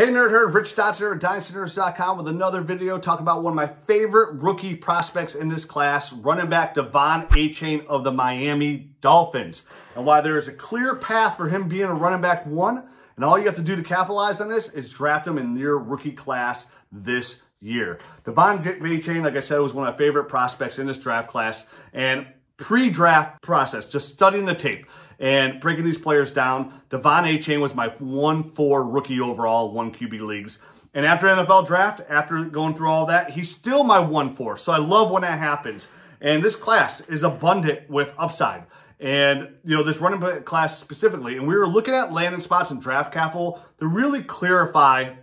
Hey Nerd Herd, Rich Dotson here at DynastyNerds.com with another video talking about one of my favorite rookie prospects in this class, running back Devon Achane of the Miami Dolphins. And while there is a clear path for him being a running back one, and all you have to do to capitalize on this is draft him in your rookie class this year. Devon Achane, like I said, was one of my favorite prospects in this draft class. And pre-draft process, just studying the tape and breaking these players down, Devon Achane was my 1-4 rookie overall, 1 QB leagues. And after NFL draft, after going through all that, he's still my 1-4. So I love when that happens. And this class is abundant with upside. And, you know, this running back class specifically, and we were looking at landing spots and draft capital to really clarify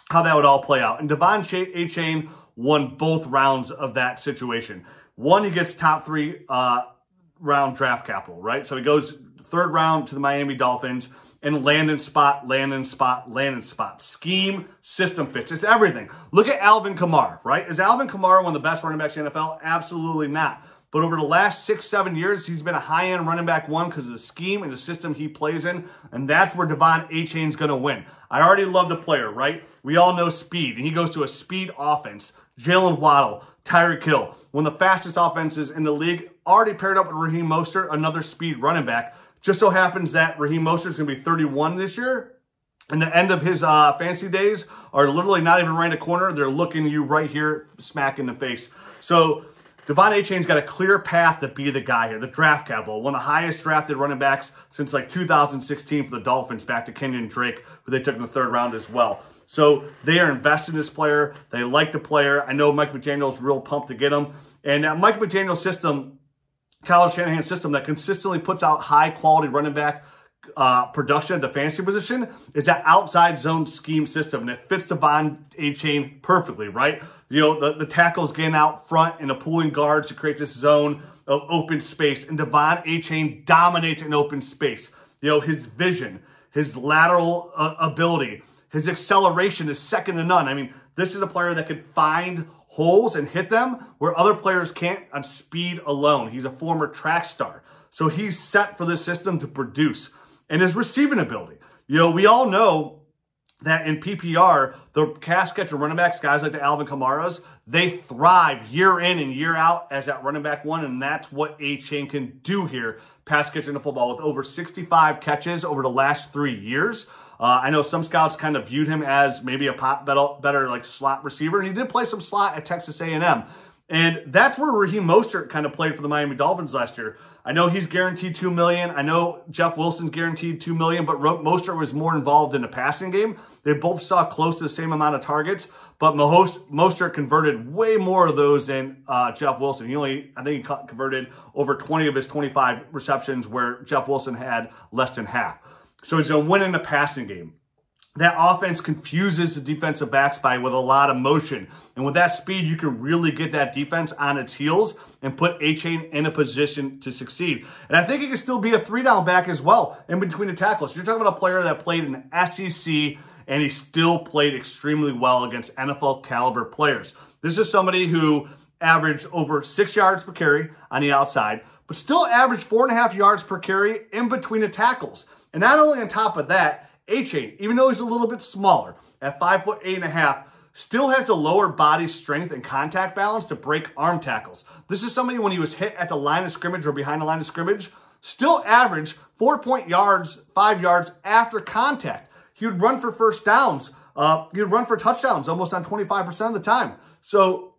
how that would all play out. And Devon Achane won both rounds of that situation. One, he gets top 3 round draft capital, right? So he goes 3rd round to the Miami Dolphins and landing spot. Scheme, system fits. It's everything. Look at Alvin Kamara, right? Is Alvin Kamara one of the best running backs in the NFL? Absolutely not. But over the last 6-7 years, he's been a high-end running back one because of the scheme and the system he plays in, and that's where Devon Achane's going to win. I already love the player, right? We all know speed, and he goes to a speed offense. Jalen Waddle, Tyreek Hill, one of the fastest offenses in the league, already paired up with Raheem Mostert, another speed running back. Just so happens that Raheem Mostert is going to be 31 this year, and the end of his fantasy days are literally not even right in the corner. They're looking you right here, smack in the face. So Devon Achane's got a clear path to be the guy here. The draft capital, one of the highest drafted running backs since like 2016 for the Dolphins, back to Kenyon Drake, who they took in the 3rd round as well. So they are invested in this player. They like the player. I know Mike McDaniel's real pumped to get him. And that Mike McDaniel system, Kyle Shanahan system that consistently puts out high-quality running back production at the fantasy position is that outside zone scheme system, and it fits Devon Achane perfectly, right? You know, the tackles getting out front and the pulling guards to create this zone of open space, and Devon Achane dominates in open space. You know, his vision, his lateral ability, his acceleration is second to none. I mean, this is a player that can find holes and hit them where other players can't on speed alone. He's a former track star. So he's set for this system to produce. And his receiving ability. You know, we all know that in PPR, the pass catcher running backs, guys like the Alvin Kamaras, they thrive year in and year out as that running back one, and that's what Achane can do here, pass catching the football with over 65 catches over the last 3 years. I know some scouts kind of viewed him as maybe a better like slot receiver, and he did play some slot at Texas A&M. And that's where Raheem Mostert kind of played for the Miami Dolphins last year. I know he's guaranteed $2 million. I know Jeff Wilson's guaranteed $2 million, but Mostert was more involved in the passing game. They both saw close to the same amount of targets, but Mostert converted way more of those than Jeff Wilson. I think he converted over 20 of his 25 receptions, where Jeff Wilson had less than half. So he's going to win in the passing game. That offense confuses the defensive backs with a lot of motion. And with that speed, you can really get that defense on its heels and put Achane in a position to succeed. And I think he can still be a 3-down back as well in between the tackles. You're talking about a player that played in the SEC, and he still played extremely well against NFL caliber players. This is somebody who averaged over 6 yards per carry on the outside, but still averaged 4.5 yards per carry in between the tackles. And not only on top of that, Achane, even though he's a little bit smaller, at 5'8.5", still has the lower body strength and contact balance to break arm tackles. This is somebody, when he was hit at the line of scrimmage or behind the line of scrimmage, still averaged 5 yards after contact. He would run for first downs. He would run for touchdowns almost on 25% of the time. So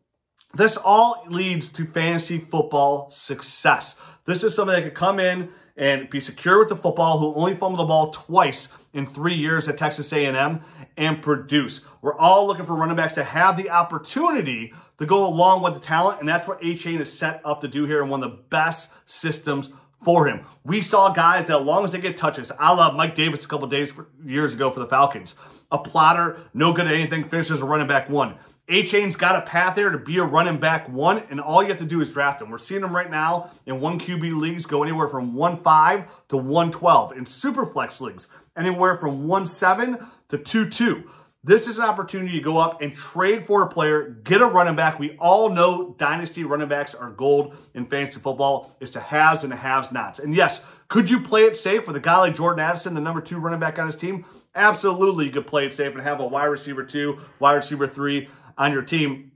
this all leads to fantasy football success. This is somebody that could come in and be secure with the football, who only fumbled the ball twice in 3 years at Texas A&M, and produce. We're all looking for running backs to have the opportunity to go along with the talent, and that's what Achane is set up to do here, in one of the best systems for him. We saw guys that, as long as they get touches, a la Mike Davis a couple years ago for the Falcons, a plotter, no good at anything, finishes a running back one. Achane's got a path there to be a running back one, and all you have to do is draft him. We're seeing him right now in 1 QB leagues go anywhere from 1.5 to 1.12. In Superflex leagues, anywhere from 1.7 to 2.2. This is an opportunity to go up and trade for a player, get a running back. We all know dynasty running backs are gold in fantasy football. It's the haves and the have-nots. And yes, could you play it safe with a guy like Jordan Addison, the number 2 running back on his team? Absolutely, you could play it safe and have a wide receiver 2, wide receiver 3 on your team.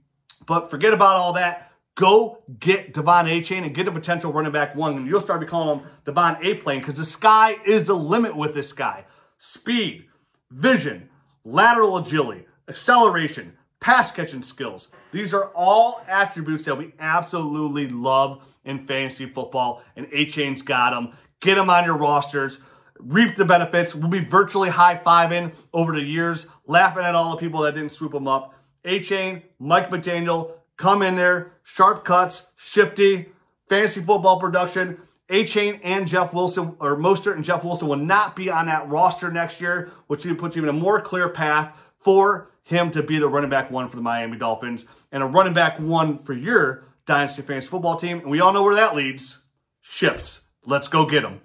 But forget about all that. Go get Devon Achane and get a potential running back 1. And you'll start to call him Devon A-Plane because the sky is the limit with this guy. Speed, vision, lateral agility, acceleration, pass catching skills. These are all attributes that we absolutely love in fantasy football, and Achane's got them. Get them on your rosters. Reap the benefits. We'll be virtually high-fiving over the years, laughing at all the people that didn't swoop them up. Achane, Mike McDaniel, come in there. Sharp cuts, shifty, fantasy football production. Achane and Jeff Wilson, or Mostert and Jeff Wilson, will not be on that roster next year, which puts even a more clear path for him to be the running back 1 for the Miami Dolphins and a running back 1 for your Dynasty Fantasy Football team. And we all know where that leads. Ships. Let's go get them.